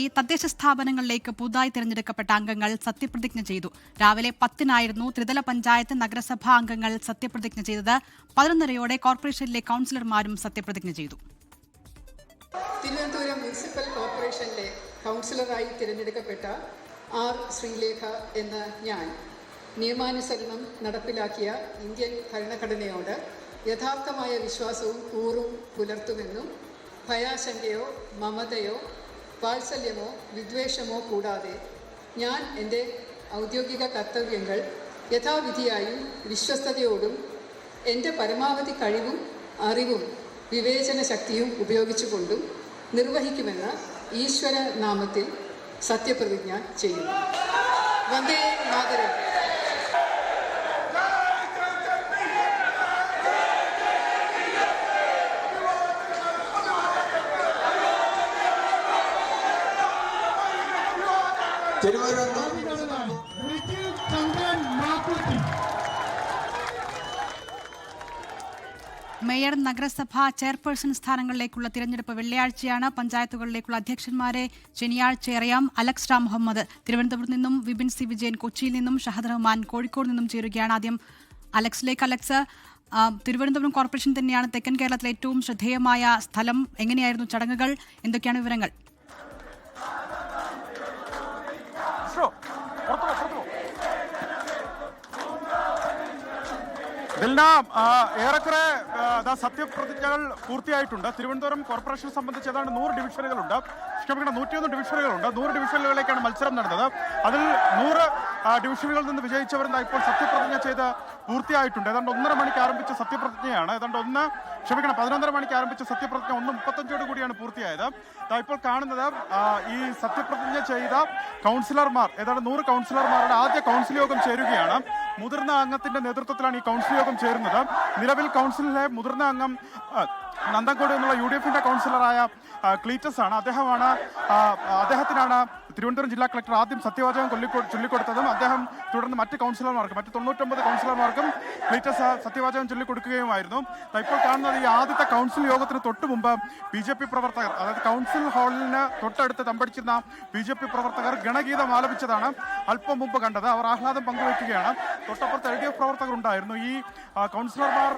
ഈ തദ്ദേശ സ്ഥാപനങ്ങളിലേക്ക് പുതുതായി തിരഞ്ഞെടുക്കപ്പെട്ട അംഗങ്ങൾ സത്യപ്രതിജ്ഞ ചെയ്തു. രാവിലെ 10-നായിരുന്നു ത്രിതല പഞ്ചായത്ത് നഗരസഭാ അംഗങ്ങൾ സത്യപ്രതിജ്ഞ ചെയ്തത്. 11:30-യോടെ കോർപ്പറേഷനിലെ കൌൺസിലർമാരും സത്യപ്രതിജ്ഞ ചെയ്തു. തിരുവനന്തപുരം മുനിസിപ്പൽ കോർപ്പറേഷനിലെ കൌൺസിലറായി തിരഞ്ഞെടുക്കപ്പെട്ട ആർ ശ്രീലേഖ എന്ന ഞാൻ നിയമാനുസരണം നടപ്പിലാക്കിയ ഇന്ത്യൻ ഭരണഘടനയോട് യഥാർത്ഥമായ വിശ്വാസവും കൂറും പുലർത്തുമെന്നും ഭയാശങ്കയോ മമതയോ വാത്സല്യമോ വിദ്വേഷമോ കൂടാതെ ഞാൻ എൻ്റെ ഔദ്യോഗിക കർത്തവ്യങ്ങൾ യഥാവിധിയായും വിശ്വസ്തയോടും എൻ്റെ പരമാവധി കഴിവും അറിവും വിവേചന ശക്തിയും ഉപയോഗിച്ചുകൊണ്ടും നിർവഹിക്കുമെന്ന് ഈശ്വര നാമത്തിൽ സത്യപ്രതിജ്ഞ ചെയ്യുന്നു. വന്ദേ മാതരം. മേയർ, നഗരസഭ ചെയർപേഴ്സൺ സ്ഥാനങ്ങളിലേക്കുള്ള തിരഞ്ഞെടുപ്പ് വെള്ളിയാഴ്ചയാണ്. പഞ്ചായത്തുകളിലേക്കുള്ള അധ്യക്ഷന്മാരെ ശനിയാഴ്ച അറിയാം. അലക്സ് റാം മുഹമ്മദ് തിരുവനന്തപുരത്ത് നിന്നും, വിപിൻ സി വിജയൻ കൊച്ചിയിൽ നിന്നും, ഷഹദ് റഹ്മാൻ കോഴിക്കോട് നിന്നും ചേരുകയാണ്. ആദ്യം അലക്സിലേക്ക്. അലക്സ്, തിരുവനന്തപുരം കോർപ്പറേഷൻ തന്നെയാണ് തെക്കൻ കേരളത്തിലെ ഏറ്റവും ശ്രദ്ധേയമായ സ്ഥലം. എങ്ങനെയായിരുന്നു ചടങ്ങുകൾ? എന്തൊക്കെയാണ് വിവരങ്ങൾ? ഏറെക്കുറെ സത്യപ്രതിജ്ഞകൾ പൂർത്തിയായിട്ടുണ്ട്. തിരുവനന്തപുരം കോർപ്പറേഷനെ സംബന്ധിച്ച് ഏതാണ്ട് 100 ഡിവിഷനുകളുണ്ട്. 101 ഡിവിഷനുകളുണ്ട്. 100 ഡിവിഷനുകളിലേക്കാണ് മത്സരം നടന്നത്. അതിൽ 100 ഡിവിഷനുകളിൽ നിന്ന് വിജയിച്ചവർ ഇപ്പോൾ സത്യപ്രതിജ്ഞ ചെയ്ത് പൂർത്തിയായിട്ടുണ്ട്. ഏതാണ്ട് 1:30 മണിക്ക് ആരംഭിച്ച സത്യപ്രതിജ്ഞയാണ്. ഏതാണ്ട് 11:30 മണിക്ക് ആരംഭിച്ച സത്യപ്രതിജ്ഞ 1:35 കൂടിയാണ് പൂർത്തിയായത്. ഇപ്പോൾ കാണുന്നത് ഈ സത്യപ്രതിജ്ഞ ചെയ്ത കൗൺസിലർമാർ, ഏതാണ്ട് 100 കൗൺസിലർമാരുടെ ആദ്യ കൗൺസിൽ യോഗം ചേരുകയാണ്. മുതിർന്ന അംഗത്തിന്റെ നേതൃത്വത്തിലാണ് ഈ കൗൺസിൽ യോഗം ചേരുന്നത്. നിലവിൽ കൗൺസിലിലെ മുതിർന്ന അംഗം നന്തൻകോട് എന്നുള്ള UDF-ന്റെ കൗൺസിലറായ ക്ലീറ്റസ് ആണ്. അദ്ദേഹത്തിനാണ് തിരുവനന്തപുരം ജില്ലാ കളക്ടർ ആദ്യം സത്യവാചകം ചൊല്ലിക്കൊടുത്തതും അദ്ദേഹം തുടർന്ന് മറ്റ് 99 കൗൺസിലർമാർക്കും ക്ലീറ്റസ് സത്യവാചകം ചൊല്ലിക്കൊടുക്കുകയുമായിരുന്നു. ഇപ്പോൾ കാണുന്നത് ഈ ആദ്യത്തെ കൗൺസിൽ യോഗത്തിന് തൊട്ട് മുമ്പ് BJP പ്രവർത്തകർ, അതായത് കൗൺസിൽ ഹാളിന് തൊട്ടടുത്ത് തമ്പടിച്ചിരുന്ന BJP പ്രവർത്തകർ ഗണഗീതം ആലപിച്ചതാണ് അല്പം മുമ്പ് കണ്ടത്. അവർ ആഹ്ലാദം പങ്കുവയ്ക്കുകയാണ്. തൊട്ടപ്പുറത്ത് LDF പ്രവർത്തകർ ഉണ്ടായിരുന്നു. ഈ കൗൺസിലർമാർ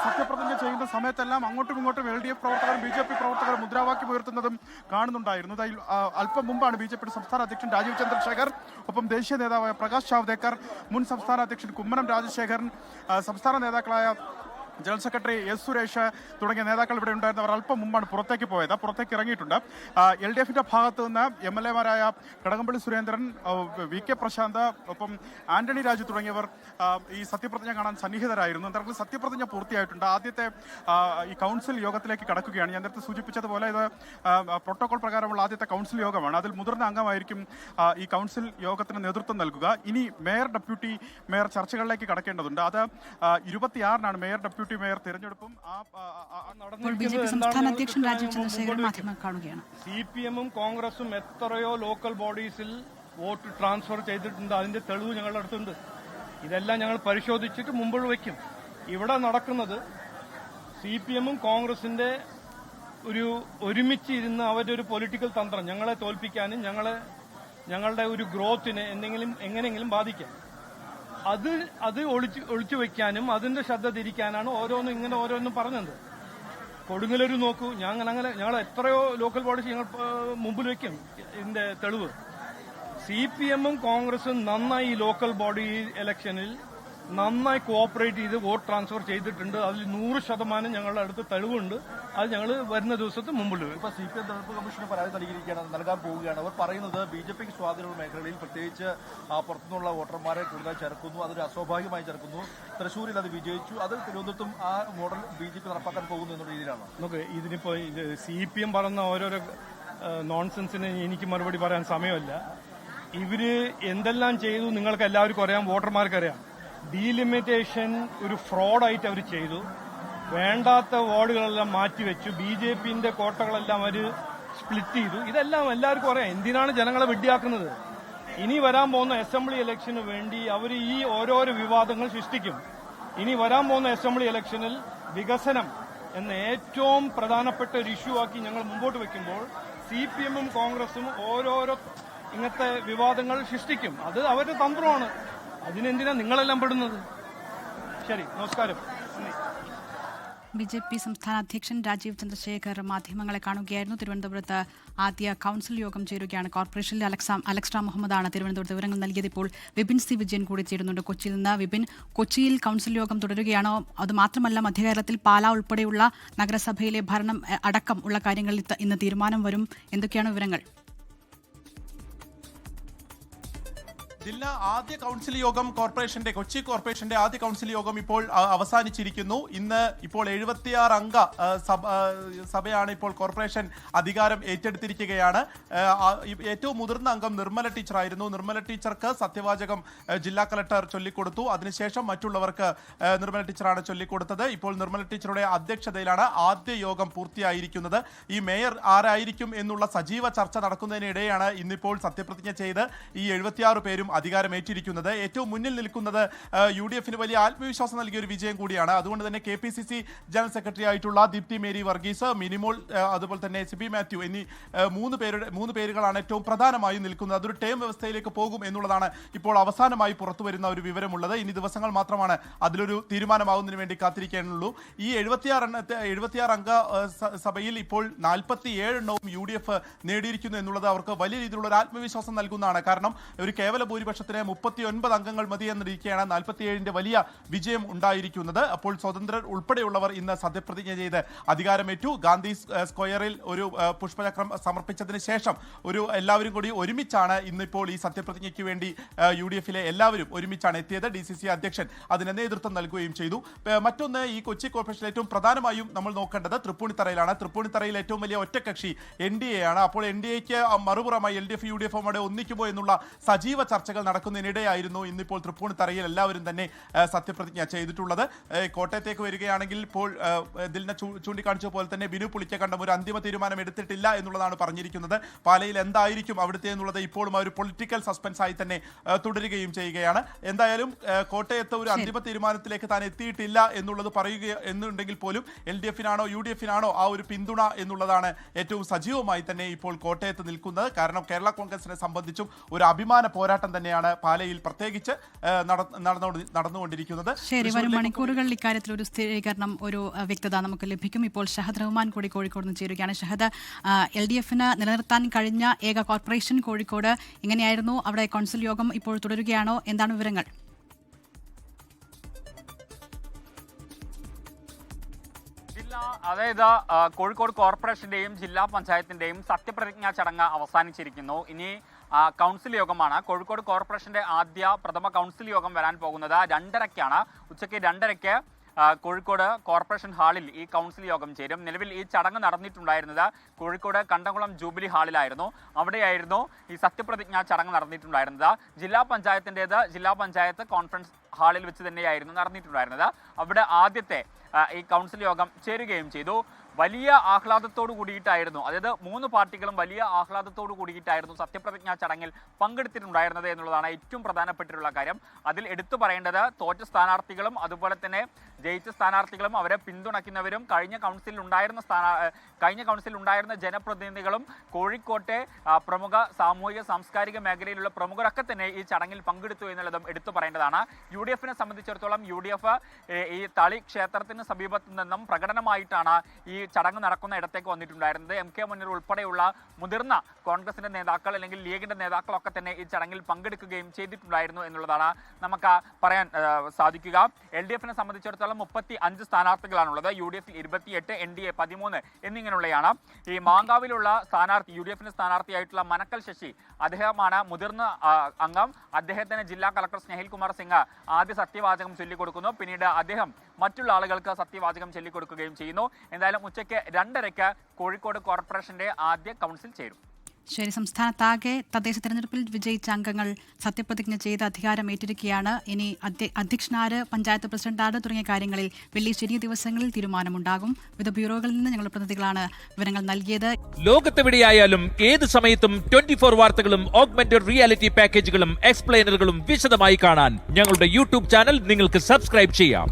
സത്യപ്രതിജ്ഞ ചെയ്യുന്ന സമയത്തെല്ലാം അങ്ങോട്ടും ഇങ്ങോട്ടും LDF പ്രവർത്തകരും BJP പ്രവർത്തകരും മുദ്രാവാക്യം ഉയർത്തുന്നതും കാണുന്നുണ്ടായിരുന്നു. അല്പം മുമ്പാണ് BJP സംസ്ഥാന അധ്യക്ഷൻ രാജീവ് ചന്ദ്രശേഖർ, ഒപ്പം ദേശീയ നേതാവായ പ്രകാശ് ജാവ്ദേക്കർ, മുൻ സംസ്ഥാന അധ്യക്ഷൻ കുമ്മനം രാജശേഖരൻ, സംസ്ഥാന നേതാക്കളായ ജനറൽ സെക്രട്ടറി S. സുരേഷ് തുടങ്ങിയ നേതാക്കൾ ഇവിടെ ഉണ്ടായിരുന്നവർ അല്പം മുമ്പാണ് പുറത്തേക്ക് ഇറങ്ങിയിട്ടുണ്ട്. LDF-ന്റെ ഭാഗത്ത് നിന്ന് MLA-മാരായ കടകംപള്ളി സുരേന്ദ്രൻ, VK പ്രശാന്ത്, ഒപ്പം ആന്റണി രാജു തുടങ്ങിയവർ ഈ സത്യപ്രതിജ്ഞ കാണാൻ സന്നിഹിതരായിരുന്നു. എന്തായാലും സത്യപ്രതിജ്ഞ പൂർത്തിയായിട്ടുണ്ട്. ആദ്യത്തെ ഈ കൗൺസിൽ യോഗത്തിലേക്ക് കടക്കുകയാണ്. ഞാൻ നേരത്തെ സൂചിപ്പിച്ചതുപോലെ ഇത് പ്രോട്ടോകോൾ പ്രകാരമുള്ള ആദ്യത്തെ കൗൺസിൽ യോഗമാണ്. അതിൽ മുതിർന്ന അംഗമായിരിക്കും ഈ കൗൺസിൽ യോഗത്തിന് നേതൃത്വം നൽകുക. ഇനി മേയർ, ഡെപ്യൂട്ടി മേയർ ചർച്ചകളിലേക്ക് കടക്കേണ്ടതുണ്ട്. അത് 26-നാണ് മേയർ, ഡെപ്യൂട്ടി മേയർ തിരഞ്ഞെടുപ്പും. സംസ്ഥാന അധ്യക്ഷൻ രാജീവ് ചന്ദ്രശേഖരൻ മാധ്യമങ്ങൾ കാണുകയാണ്. CPM-ഉം കോൺഗ്രസും എത്രയോ ലോക്കൽ ബോഡീസിൽ വോട്ട് ട്രാൻസ്ഫർ ചെയ്തിട്ടുണ്ട്. അതിന്റെ തെളിവ് ഞങ്ങളുടെ അടുത്തുണ്ട്. ഇതെല്ലാം ഞങ്ങൾ പരിശോധിച്ചിട്ട് മുമ്പിൽ വയ്ക്കും. ഇവിടെ നടക്കുന്നത് CPM-ഉം കോൺഗ്രസിന്റെ ഒരുമിച്ച് ഇരുന്ന് അവരുടെ ഒരു പൊളിറ്റിക്കൽ തന്ത്രം ഞങ്ങളെ തോൽപ്പിക്കാനും ഞങ്ങളുടെ ഒരു ഗ്രോത്തിനെ എങ്ങനെയെങ്കിലും ബാധിക്കാം. അത് ഒളിച്ചു വെക്കാനും അതിന്റെ ശ്രദ്ധ തിരിക്കാനാണ് ഓരോന്നും പറഞ്ഞത്. കൊടുങ്ങല്ലൂർ നോക്കൂ, ഞങ്ങൾ എത്രയോ ലോക്കൽ ബോഡീസ് ഞങ്ങൾ മുമ്പിൽ വെക്കും. ഇതിന്റെ തെളിവ് CPM-ഉം കോൺഗ്രസും നന്നായി ഈ ലോക്കൽ ബോഡി ഇലക്ഷനിൽ നന്നായി കോഓപ്പറേറ്റ് ചെയ്ത് വോട്ട് ട്രാൻസ്ഫർ ചെയ്തിട്ടുണ്ട്. അതിൽ 100% ഞങ്ങളുടെ അടുത്ത് തെളിവുണ്ട്. അത് ഞങ്ങൾ വരുന്ന ദിവസത്തെ മുമ്പിൽ വരും. ഇപ്പോൾ CPM തെരഞ്ഞെടുപ്പ് കമ്മീഷന് പരാതി നൽകാൻ പോവുകയാണ്. അവർ പറയുന്നത് BJPക്ക് സ്വാധീനമുള്ള മേഖലകളിൽ പ്രത്യേകിച്ച് പുറത്തുനിന്നുള്ള വോട്ടർമാരെ കൂടുതൽ ചേർക്കുന്നു, അതൊരു അസ്വാഭാവികമായി ചേർക്കുന്നു. തൃശ്ശൂരിൽ അത് വിജയിച്ചു, അത് തിരുവനന്തപുരത്തും ആ മോഡൽ BJP നടപ്പാക്കാൻ പോകുന്നു എന്നുള്ള രീതിയിലാണ്. നോക്ക്, ഇതിനിപ്പോൾ CPM പറയുന്ന ഓരോരോ നോൺസെൻസിന് എനിക്ക് മറുപടി പറയാൻ സമയമല്ല. ഇവര് എന്തെല്ലാം ചെയ്തു നിങ്ങൾക്ക് എല്ലാവർക്കും അറിയാം, വോട്ടർമാർക്കറിയാം. ഡീലിമിറ്റേഷൻ ഒരു ഫ്രോഡായിട്ട് അവർ ചെയ്തു. വേണ്ടാത്ത വാർഡുകളെല്ലാം മാറ്റിവെച്ചു. BJPന്റെ കോട്ടകളെല്ലാം അവർ സ്പ്ലിറ്റ് ചെയ്തു. ഇതെല്ലാം എല്ലാവർക്കും അറിയാം. എന്തിനാണ് ജനങ്ങളെ വിഡ്ഢിയാക്കുന്നത്? ഇനി വരാൻ പോകുന്ന അസംബ്ലി ഇലക്ഷന് വേണ്ടി അവർ ഈ ഓരോരോ വിവാദങ്ങൾ സൃഷ്ടിക്കും. ഇനി വരാൻ പോകുന്ന അസംബ്ലി ഇലക്ഷനിൽ വികസനം എന്ന ഏറ്റവും പ്രധാനപ്പെട്ട ഒരു ഇഷ്യൂ ആക്കി ഞങ്ങൾ മുമ്പോട്ട് വെക്കുമ്പോൾ CPM-ഉം കോൺഗ്രസും ഓരോരോ ഇങ്ങനത്തെ വിവാദങ്ങൾ സൃഷ്ടിക്കും. അത് അവരുടെ തന്ത്രമാണ്. അതിനെന്തിനാ നിങ്ങളെല്ലാം പെടുന്നത്? ശരി, നമസ്കാരം. BJP സംസ്ഥാന അധ്യക്ഷൻ രാജീവ് ചന്ദ്രശേഖർ മാധ്യമങ്ങളെ കാണുകയായിരുന്നു. തിരുവനന്തപുരത്ത് ആദ്യ കൌൺസിൽ യോഗം ചേരുകയാണ്. കോർപ്പറേഷനിലെ അലക്സ് മുഹമ്മദാണ് തിരുവനന്തപുരത്ത് വിവരങ്ങൾ നൽകിയത്. ഇപ്പോൾ വിപിൻ സി വിജയൻ കൂടി ചേരുന്നുണ്ട് കൊച്ചിയിൽ നിന്ന്. വിപിൻ, കൊച്ചിയിൽ കൌൺസിൽ യോഗം തുടരുകയാണോ? അതുമാത്രമല്ല, മധ്യകേരളത്തിൽ പാലാ ഉൾപ്പെടെയുള്ള നഗരസഭയിലെ ഭരണം അടക്കം ഉള്ള കാര്യങ്ങളിൽ ഇന്ന് തീരുമാനം വരും. എന്തൊക്കെയാണ് വിവരങ്ങൾ? ജില്ലാ ആദ്യ കൗൺസിൽ യോഗം കൊച്ചി കോർപ്പറേഷന്റെ ആദ്യ കൗൺസിൽ യോഗം ഇപ്പോൾ അവസാനിച്ചിരിക്കുന്നു. ഇന്ന് ഇപ്പോൾ 76 അംഗ സഭയാണ് ഇപ്പോൾ കോർപ്പറേഷൻ അധികാരം ഏറ്റെടുത്തിരിക്കുകയാണ്. ഏറ്റവും മുതിർന്ന അംഗം നിർമ്മല ടീച്ചറായിരുന്നു. നിർമ്മല ടീച്ചർക്ക് സത്യവാചകം ജില്ലാ കളക്ടർ ചൊല്ലിക്കൊടുത്തു. അതിനുശേഷം മറ്റുള്ളവർക്ക് നിർമ്മല ടീച്ചറാണ് ചൊല്ലിക്കൊടുത്തത്. ഇപ്പോൾ നിർമ്മല ടീച്ചറുടെ അധ്യക്ഷതയിലാണ് ആദ്യ യോഗം പൂർത്തിയായിരിക്കുന്നത്. ഈ മേയർ ആരായിരിക്കും എന്നുള്ള സജീവ ചർച്ച നടക്കുന്നതിനിടെയാണ് ഇന്നിപ്പോൾ സത്യപ്രതിജ്ഞ ചെയ്ത് ഈ 76 പേരും അധികാരമേറ്റിരിക്കുന്നത്. ഏറ്റവും മുന്നിൽ നിൽക്കുന്നത് UDF-ന് വലിയ ആത്മവിശ്വാസം നൽകിയ ഒരു വിജയം കൂടിയാണ്. അതുകൊണ്ട് തന്നെ KPCC ജനറൽ സെക്രട്ടറി ആയിട്ടുള്ള ദീപ്തി മേരി വർഗീസ്, മിനിമോൾ, അതുപോലെ തന്നെ സിബി മാത്യു എന്നീ മൂന്ന് പേരുകളാണ് ഏറ്റവും പ്രധാനമായും നിൽക്കുന്നത്. അതൊരു ടേം വ്യവസ്ഥയിലേക്ക് പോകും എന്നുള്ളതാണ് ഇപ്പോൾ അവസാനമായി പുറത്തു വരുന്ന ഒരു വിവരമുള്ളത്. ഇനി ദിവസങ്ങൾ മാത്രമാണ് അതിലൊരു തീരുമാനമാകുന്നതിന് വേണ്ടി കാത്തിരിക്കാനുള്ളൂ. ഈ 76 അംഗ സഭയിൽ ഇപ്പോൾ 47 എണ്ണവും UDF നേടിയിരിക്കുന്നു എന്നുള്ളത് അവർക്ക് വലിയ രീതിയിലുള്ള ഒരു ആത്മവിശ്വാസം നൽകുന്നതാണ്. കാരണം ഒരു കേവല ഭൂരിപക്ഷത്തിന് 39 അംഗങ്ങൾ മതി എന്നിരിക്കുകയാണ് 47ന്റെ വലിയ വിജയം ഉണ്ടായിരിക്കുന്നത്. അപ്പോൾ സ്വതന്ത്രർ ഉൾപ്പെടെയുള്ളവർ ഇന്ന് സത്യപ്രതിജ്ഞ ചെയ്ത് അധികാരമേറ്റു. ഗാന്ധി സ്ക്വയറിൽ ഒരു പുഷ്പചക്രം സമർപ്പിച്ചതിന് ശേഷം എല്ലാവരും കൂടി ഒരുമിച്ചാണ് ഇന്നിപ്പോൾ ഈ സത്യപ്രതിജ്ഞയ്ക്ക് വേണ്ടി UDF-ലെ എല്ലാവരും ഒരുമിച്ചാണ് എത്തിയത്. DCC അധ്യക്ഷൻ അതിന് നേതൃത്വം നൽകുകയും ചെയ്തു. മറ്റൊന്ന്, ഈ കൊച്ചി കോർപ്പറേഷനിൽ ഏറ്റവും പ്രധാനമായും നമ്മൾ നോക്കേണ്ടത് തൃപ്പൂണിത്തറയിലാണ്. തൃപ്പൂണിത്തറയിൽ ഏറ്റവും വലിയ ഒറ്റക്കക്ഷി NDA ആണ്. അപ്പോൾ NDAക്ക് മറുപുറമായി LDF UDF അവിടെ ഒന്നിക്കുമോ എന്നുള്ള സജീവ ചർച്ചകൾ നടക്കുന്നതിനിടെയായിരുന്നു ഇന്നിപ്പോൾ തൃപ്പൂണിത്തറയിൽ എല്ലാവരും തന്നെ സത്യപ്രതിജ്ഞ ചെയ്തിട്ടുള്ളത്. കോട്ടയത്തേക്ക് വരികയാണെങ്കിൽ ഇപ്പോൾ ദിലിനെ ചൂണ്ടിക്കാണിച്ച പോലെ തന്നെ ബിനു പുളിക്കക്കണ്ടം ഒരു അന്തിമ തീരുമാനം എടുത്തിട്ടില്ല എന്നുള്ളതാണ് പറഞ്ഞിരിക്കുന്നത്. പാലയിൽ എന്തായിരിക്കും അവിടുത്തെ എന്നുള്ളത് ഇപ്പോഴും ഒരു പൊളിറ്റിക്കൽ സസ്പെൻസ് ആയി തന്നെ തുടരുകയും ചെയ്യുകയാണ്. എന്തായാലും കോട്ടയത്ത് ഒരു അന്തിമ തീരുമാനത്തിലേക്ക് താൻ എത്തിയിട്ടില്ല എന്നുള്ളത് പറയുക എന്നുണ്ടെങ്കിൽ പോലും LDF-നാണോ UDF-നാണോ ആ ഒരു പിന്തുണ എന്നുള്ളതാണ് ഏറ്റവും സജീവമായി തന്നെ ഇപ്പോൾ കോട്ടയത്ത് നിൽക്കുന്നത്. കാരണം കേരള കോൺഗ്രസിനെ സംബന്ധിച്ചും ഒരു അഭിമാന പോരാട്ടം തന്നെയാണ് പാലയിൽ പ്രത്യേകിച്ച് നടന്നുകൊണ്ടിരിക്കുന്നത്. ശരി, വരും മണിക്കൂറുകളിൽ ഇക്കാര്യത്തിൽ ഒരു സ്ഥിരീകരണം, ഒരു വ്യക്തത നമുക്ക് ലഭിക്കും. ഇപ്പോൾ ഷഹദ് റഹ്മാൻ കൂടി കോഴിക്കോട് നിന്ന് ചേരുകയാണ്. ഷഹദ്, LDF-ന് നിലനിർത്താൻ കഴിഞ്ഞ ഏക കോർപ്പറേഷൻ കോഴിക്കോട്. ഇങ്ങനെയായിരുന്നു അവിടെ കൗൺസിൽ യോഗം. ഇപ്പോൾ തുടരുകയാണോ? എന്താണ് വിവരങ്ങൾ? അതായത് കോഴിക്കോട് കോർപ്പറേഷന്റെയും ജില്ലാ പഞ്ചായത്തിന്റെയും സത്യപ്രതിജ്ഞാ ചടങ്ങ് അവസാനിച്ചിരിക്കുന്നു. ഇനി കൗൺസിൽ യോഗമാണ്. കോഴിക്കോട് കോർപ്പറേഷന്റെ പ്രഥമ കൗൺസിൽ യോഗം വരാൻ പോകുന്നത് 2:30-ക്കാണ്. ഉച്ചയ്ക്ക് 2:30-ക്ക് കോഴിക്കോട് കോർപ്പറേഷൻ ഹാളിൽ ഈ കൗൺസിൽ യോഗം ചേരും. നിലവിൽ ഈ ചടങ്ങ് നടന്നിട്ടുണ്ടായിരുന്നത് കോഴിക്കോട് കണ്ടംകുളം ജൂബിലി ഹാളിലായിരുന്നു. അവിടെയായിരുന്നു ഈ സത്യപ്രതിജ്ഞാ ചടങ്ങ് നടന്നിട്ടുണ്ടായിരുന്നത്. ജില്ലാ പഞ്ചായത്ത് കോൺഫറൻസ് ഹാളിൽ വെച്ച് തന്നെയായിരുന്നു നടന്നിട്ടുണ്ടായിരുന്നത്. അവിടെ ആദ്യത്തെ ഈ കൗൺസിൽ യോഗം ചേരുകയും ചെയ്തു. വലിയ ആഹ്ലാദത്തോടു കൂടിയിട്ടായിരുന്നു, അതായത് 3 പാർട്ടികളും വലിയ ആഹ്ലാദത്തോടു കൂടിയിട്ടായിരുന്നു സത്യപ്രതിജ്ഞാ ചടങ്ങിൽ പങ്കെടുത്തിട്ടുണ്ടായിരുന്നത് എന്നുള്ളതാണ് ഏറ്റവും പ്രധാനപ്പെട്ടിട്ടുള്ള കാര്യം. അതിൽ എടുത്തു പറയേണ്ടത് തോറ്റ സ്ഥാനാർത്ഥികളും അതുപോലെ തന്നെ ജയിച്ച സ്ഥാനാർത്ഥികളും അവരെ പിന്തുണയ്ക്കുന്നവരും കഴിഞ്ഞ കൗൺസിൽ ഉണ്ടായിരുന്ന ജനപ്രതിനിധികളും കോഴിക്കോട്ടെ പ്രമുഖ സാമൂഹിക സാംസ്കാരിക മേഖലയിലുള്ള പ്രമുഖരൊക്കെ തന്നെ ഈ ചടങ്ങിൽ പങ്കെടുത്തു എന്നുള്ളതും എടുത്തു പറയേണ്ടതാണ്. UDF-നെ സംബന്ധിച്ചിടത്തോളം UDF ഈ തളി ക്ഷേത്രത്തിന് സമീപത്തു നിന്നും പ്രകടനമായിട്ടാണ് ഈ ചടങ്ങ് നടക്കുന്ന ഇടത്തേക്ക് വന്നിട്ടുണ്ടായിരുന്നത്. MK മുനീർ ഉൾപ്പെടെയുള്ള മുതിർന്ന കോൺഗ്രസിന്റെ നേതാക്കൾ അല്ലെങ്കിൽ ലീഗിന്റെ നേതാക്കളൊക്കെ തന്നെ ഈ ചടങ്ങിൽ പങ്കെടുക്കുകയും ചെയ്തിട്ടുണ്ടായിരുന്നു എന്നുള്ളതാണ് നമുക്ക് പറയാൻ സാധിക്കുക. LDF-നെ സംബന്ധിച്ചിടത്തോളം 35 സ്ഥാനാർത്ഥികളാണുള്ളത്. UDF-ൽ 28, NDA 13 എന്നിങ്ങനെയുള്ളതാണ്. ഈ മാങ്കാവിലുള്ള സ്ഥാനാർത്ഥി UDF-ന്റെ സ്ഥാനാർത്ഥിയായിട്ടുള്ള മനക്കൽ ശശി, അദ്ദേഹമാണ് മുതിർന്ന അംഗം. അദ്ദേഹത്തിന് ജില്ലാ കളക്ടർ സ്നേഹിൽ കുമാർ സിംഗ് ആദ്യ സത്യവാചകം ചൊല്ലിക്കൊടുക്കുന്നു. പിന്നീട് അദ്ദേഹം മറ്റുള്ള ആളുകൾക്ക് സത്യവാചകം ചൊല്ലിക്കൊടുക്കുകയും ചെയ്യുന്നു. എന്തായാലും ഉച്ചയ്ക്ക് 2:30-ക്ക് കോഴിക്കോട് കോർപ്പറേഷന്റെ ആദ്യ കൗൺസിൽ ചേരും. ശരി, സംസ്ഥാനത്താകെ തദ്ദേശ തെരഞ്ഞെടുപ്പിൽ വിജയിച്ച അംഗങ്ങൾ സത്യപ്രതിജ്ഞ ചെയ്ത് അധികാരമേറ്റിരിക്കുകയാണ്. ഇനി അധ്യക്ഷനാര്, പഞ്ചായത്ത് പ്രസിഡന്റാര് തുടങ്ങിയ കാര്യങ്ങളിൽ വെള്ളി ശനി ദിവസങ്ങളിൽ തീരുമാനമുണ്ടാകും. വിവിധ ബ്യൂറോകളിൽ നിന്ന് ഞങ്ങളുടെ പ്രതിനിധികളാണ് വിവരങ്ങൾ നൽകിയത്. ലോകത്തെവിടെയായാലും ഏത് സമയത്തും 24 വാർത്തകളും ഓഗ്മെന്റഡ് റിയാലിറ്റി പാക്കേജുകളും എക്സ്പ്ലെയിനറുകളും വിശദമായി കാണാൻ ഞങ്ങളുടെ YouTube ചാനൽ നിങ്ങൾക്ക് സബ്സ്ക്രൈബ് ചെയ്യാം.